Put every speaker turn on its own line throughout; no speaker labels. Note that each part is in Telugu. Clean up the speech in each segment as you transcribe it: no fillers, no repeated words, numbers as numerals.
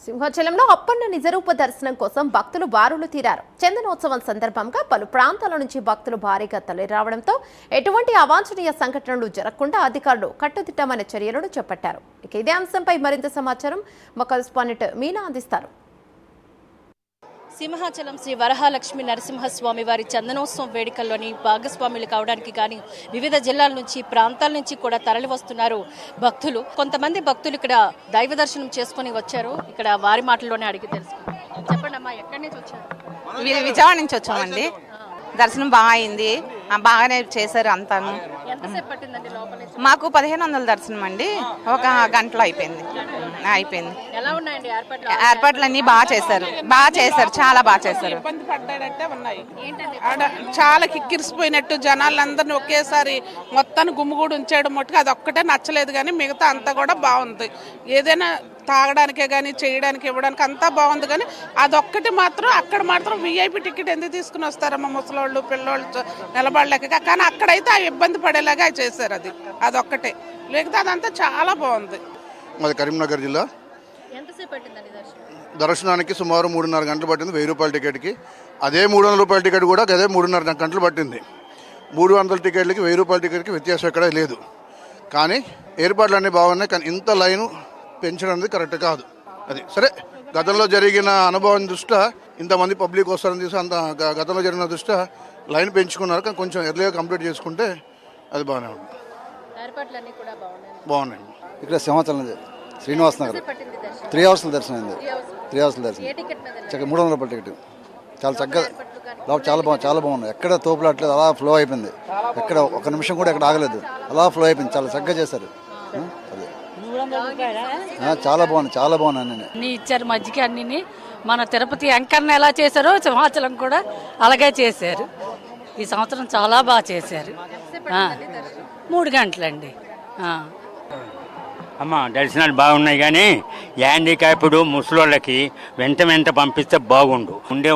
సింహాచలంలో అప్పన్న నిజరూప దర్శనం కోసం భక్తులు బారులు తీరారు. చందనోత్సవం సందర్భంగా పలు ప్రాంతాల నుంచి భక్తులు భారీగా తరలిరావడంతో ఎటువంటి అవాంఛనీయ సంఘటనలు జరగకుండా అధికారులు కట్టుదిట్టమైన చర్యలను చేపట్టారు. ఇక ఇదే అంశంపై మరింత సమాచారం మా కరెస్పాండెంట్ మీనా అందిస్తారు.
సింహాచలం శ్రీ వరహాలక్ష్మి నరసింహస్వామి వారి చందనోత్సవం వేడుకల్లోని భాగస్వాములు కావడానికి కానీ వివిధ జిల్లాల నుంచి ప్రాంతాల నుంచి కూడా తరలి వస్తున్నారు భక్తులు. కొంతమంది భక్తులు ఇక్కడ దైవ దర్శనం చేసుకుని వచ్చారు. ఇక్కడ వారి మాటల్లోనే అడిగి తెలుసుకుంటాం. చెప్పండి అమ్మా, ఎక్కడి నుంచి వచ్చారు?
విజయవాడ నుంచి వచ్చామండి. దర్శనం బాగా అయింది, బాగానే చేశారు అంతాను.
ఎంతసేపు పట్టిందండి లోపల?
మాకు 1500 దర్శనం అండి, ఒక గంటలో అయిపోయింది.
ఎలా ఉన్నాయండి
ఏర్పాట్లు అన్ని బాగా చేశారు, చాలా బాగా చేశారు.
ఇబ్బంది పడ్డాడంటే ఉన్నాయి, చాలా కిక్కిరిసిపోయినట్టు జనాలందరినీ ఒకేసారి మొత్తాన్ని గుమ్ముగూడు ఉంచేయడం మట్టుకు అది ఒక్కటే నచ్చలేదు, కానీ మిగతా అంతా కూడా బాగుంది. ఏదైనా తాగడానికే కానీ చేయడానికి ఇవ్వడానికి అంతా బాగుంది, కానీ అదొక్కటి మాత్రం అక్కడ మాత్రం విఐపి టికెట్ ఎందుకు తీసుకుని వస్తారమ్మా ముసలోళ్ళు పిల్లోళ్ళు నిలబడలేక, కానీ అక్కడైతే ఆ ఇబ్బంది పడేలాగా చేశారు. అదొక్కటే, లేకపోతే అదంతా చాలా బాగుంది.
మాది కరీంనగర్ జిల్లా.
ఎంతసేపు పట్టిందండి
దర్శనానికి సుమారు 3.5 గంటలు పట్టింది 1000 రూపాయల టికెట్కి. అదే 300 రూపాయల టికెట్ కూడా అదే 3.5 గంటలు పట్టింది. 300 టికెట్లకి 1000 రూపాయల టికెట్కి వ్యత్యాసం ఎక్కడ లేదు. కానీ ఏర్పాట్లు అన్నీ బాగున్నాయి, కానీ ఇంత లైను పెంచడం అనేది కరెక్ట్ కాదు. అది సరే, గతంలో జరిగిన అనుభవం దృష్ట్యా ఇంతమంది పబ్లిక్ వస్తారని చూసి అంత గతంలో జరిగిన దృష్ట్యా లైన్ పెంచుకున్నారు, కానీ కొంచెం ఎర్లీగా కంప్లీట్ చేసుకుంటే అది బాగానే ఉంది. బాగున్నాయి.
ఇక్కడ సింహాచలం శ్రీనివాస్ నగర్ 3 అవర్స్ దర్శనం అయింది. 3 అవర్స్ దర్శనం 300 రూపాయల టికెట్. చాలా చక్కగా చాలా బాగున్నాయి. ఎక్కడ తోపులాట్లేదు, అలా ఫ్లో అయిపోయింది. ఎక్కడ ఒక నిమిషం కూడా ఎక్కడ ఆగలేదు, అలా ఫ్లో అయిపోయింది. చాలా చక్కగా చేశారు. చాలా బాగున్నాయి.
అన్ని ఇచ్చారు, మజ్జిగ అన్ని. మన తిరుపతి వెంకన్న ఎలా చేశారో సింహాచలం కూడా అలాగే చేశారు. ఈ సంవత్సరం చాలా బాగా చేశారు. 3 గంటలండి.
అమ్మ దర్శనాలు బాగున్నాయి, కానీ హ్యాండిక్యాప్డ్ ముసలోళ్ళకి వెంట పంపిస్తే బాగుండు.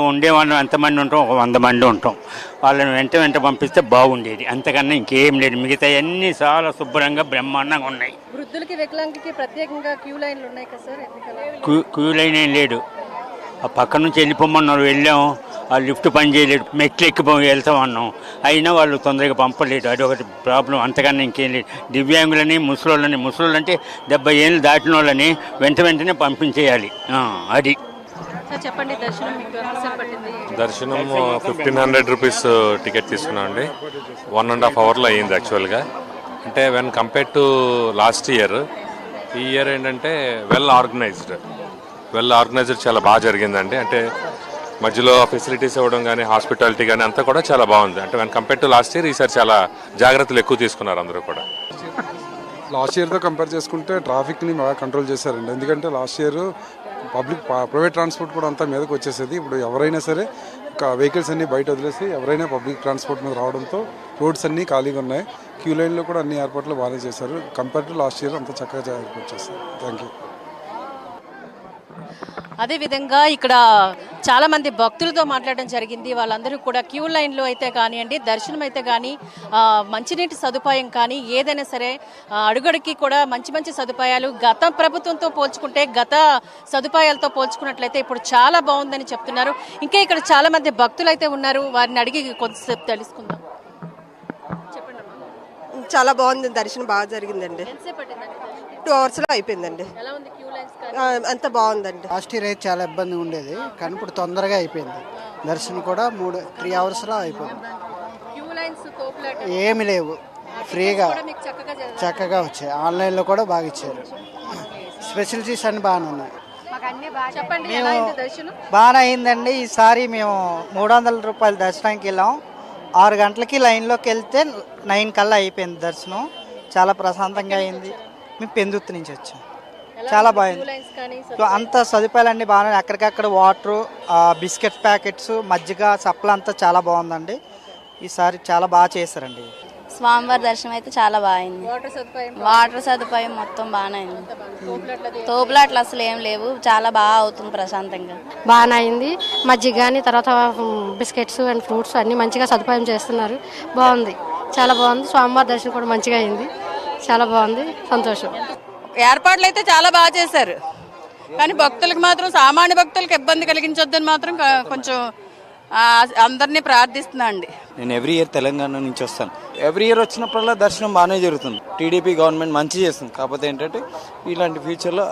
ఉండే వాళ్ళు ఎంతమంది ఉంటాం, ఒక 100 మంది ఉంటాం. వాళ్ళని వెంట పంపిస్తే బాగుండేది. అంతకన్నా ఇంకేం లేదు. మిగతా అన్నీ చాలా శుభ్రంగా బ్రహ్మాండంగా ఉన్నాయి.
వృద్ధులకి వికలాంగులకి ప్రత్యేకంగా క్యూ లైన్లు ఉన్నాయి కదా సార్?
క్యూ లైన్ ఏం లేదు. ఆ పక్క నుంచి వెళ్ళిపోమన్నారు, వెళ్ళాము. ఆ లిఫ్ట్ పని చేయలేదు, మెట్లు ఎక్కిపోయి వెళ్తామన్నాం, అయినా వాళ్ళు తొందరగా పంపలేదు. అది ఒకటి ప్రాబ్లం, అంతకన్నా ఇంకేం లేదు. దివ్యాంగులని ముసలోళ్ళు అంటే 70 ఏళ్ళు దాటిన వాళ్ళని వెంటనే పంపించేయాలి. అది
చెప్పండి.
దర్శనం 1500 రూపీస్ టికెట్ తీసుకున్నాం అండి. 1.5 అవర్లో అయ్యింది యాక్చువల్గా. అంటే when compare to last year, ఈ ఇయర్ ఏంటంటే వెల్ ఆర్గనైజ్డ్ చాలా బాగా జరిగిందండి. అంటే మధ్యలో ఫెసిలిటీస్ ఇవ్వడం కానీ హాస్పిటాలిటీ కానీ అంతా కూడా చాలా బాగుంది. అంటే when compare to last year ఈసారి చాలా జాగ్రత్తలు ఎక్కువ తీసుకున్నారు అందరూ కూడా.
లాస్ట్ ఇయర్తో కంపేర్ చేసుకుంటే ట్రాఫిక్ని బాగా కంట్రోల్ చేశారండి. ఎందుకంటే లాస్ట్ ఇయర్ ప్రైవేట్ ట్రాన్స్పోర్ట్ కూడా అంతా మీదకి వచ్చేసేది. ఇప్పుడు ఎవరైనా సరే వెహికల్స్ అన్నీ బయట వదిలేసి ఎవరైనా పబ్లిక్ ట్రాన్స్పోర్ట్ మీద రావడంతో రోడ్స్ అన్నీ ఖాళీగా ఉన్నాయి. క్యూ లైన్లో కూడా అన్ని ఏర్పాట్లు బాగానే చేశారు. కంపేర్ టు లాస్ట్ ఇయర్ అంతా చక్కగా ఏర్పాటు చేశారు. Thank you.
అదేవిధంగా ఇక్కడ చాలా మంది భక్తులతో మాట్లాడడం జరిగింది. వాళ్ళందరూ కూడా క్యూ లైన్లో అయితే కానివ్వండి, దర్శనం అయితే కానీ, మంచినీటి సదుపాయం కానీ ఏదైనా సరే అడుగడికి కూడా మంచి సదుపాయాలు గత ప్రభుత్వంతో పోల్చుకుంటే, గత సదుపాయాలతో పోల్చుకున్నట్లయితే ఇప్పుడు చాలా బాగుందని చెప్తున్నారు. ఇంకా ఇక్కడ చాలా మంది భక్తులు అయితే ఉన్నారు, వారిని అడిగి కొంతసేపు తెలుసుకుందాం.
చాలా బాగుంది, దర్శనం బాగా జరిగిందండి. 2 అవర్స్లో అయిపోయిందండి. అంత బాగుందండి.
లాస్ట్ ఇయర్ అయితే చాలా ఇబ్బంది ఉండేది, కానీ ఇప్పుడు తొందరగా అయిపోయింది. దర్శనం కూడా 3 అవర్స్లో అయిపోయింది. ఏమి లేవు, ఫ్రీగా చక్కగా వచ్చాయి. ఆన్లైన్లో కూడా బాగా ఇచ్చారు. స్పెషలిటీస్ అన్ని బాగానే ఉన్నాయి.
బాగానే అయిందండి. ఈసారి మేము 300 రూపాయల దర్శనానికి వెళ్ళాం. 6 గంటలకి లైన్లోకి వెళ్తే 9 కల్లా అయిపోయింది దర్శనం. చాలా ప్రశాంతంగా అయింది. మేము పెందుర్తి నుంచి వచ్చాం. చాలా బాగుంది. అంత సదుపాయాలన్నీ బాగున్నాయి. ఎక్కడికక్కడ వాటరు, బిస్కెట్ ప్యాకెట్స్, మజ్జిగ సప్లై అంతా చాలా బాగుందండి. ఈసారి చాలా బాగా చేశారండి.
స్వామివారి దర్శనం అయితే చాలా బాగుంది. వాటర్ సదుపాయం మొత్తం బాగానే అయింది. తోపులాట్లు అసలు ఏం లేవు, చాలా బాగా అవుతుంది ప్రశాంతంగా.
బాగానే అయింది. మజ్జిగ కానీ తర్వాత బిస్కెట్స్ అండ్ ఫ్రూట్స్ అన్నీ మంచిగా సదుపాయం చేస్తున్నారు. బాగుంది, చాలా బాగుంది. స్వామివారి దర్శనం కూడా మంచిగా అయింది. చాలా బాగుంది, సంతోషం.
ఏర్పాట్లు అయితే చాలా బాగా చేశారు.
కానీ భక్తులకు మాత్రం సామాన్య భక్తులకు ఇబ్బంది కలిగించొద్దని మాత్రం కొంచెం అందరినీ ప్రార్థిస్తున్నా అండి.
నేను ఎవ్రీ ఇయర్ తెలంగాణ నుంచి వస్తాను. ఎవ్రీ ఇయర్ వచ్చినప్పుడల్లా దర్శనం బాగానే జరుగుతుంది. టీడీపీ గవర్నమెంట్ మంచి చేస్తుంది. కాకపోతే ఏంటంటే ఇలాంటి ఫ్యూచర్లో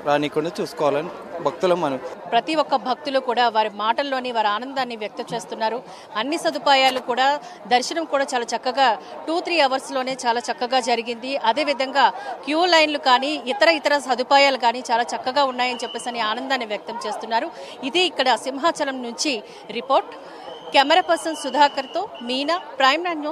రానికుండా చూసుకోవాలని భక్తులు మనం
ప్రతి ఒక్క భక్తులు కూడా వారి మాటల్లోని వారి ఆనందాన్ని వ్యక్తం చేస్తున్నారు. అన్ని సదుపాయాలు కూడా దర్శనం కూడా చాలా చక్కగా 2-3 అవర్స్లోనే చాలా చక్కగా జరిగింది. అదేవిధంగా క్యూ లైన్లు కానీ ఇతర సదుపాయాలు కానీ చాలా చక్కగా ఉన్నాయని చెప్పేసి ఆనందాన్ని వ్యక్తం చేస్తున్నారు. ఇది ఇక్కడ సింహాచలం నుంచి రిపోర్ట్. కెమెరా పర్సన్ సుధాకర్తో మీనా, ప్రైమ్9 న్యూస్.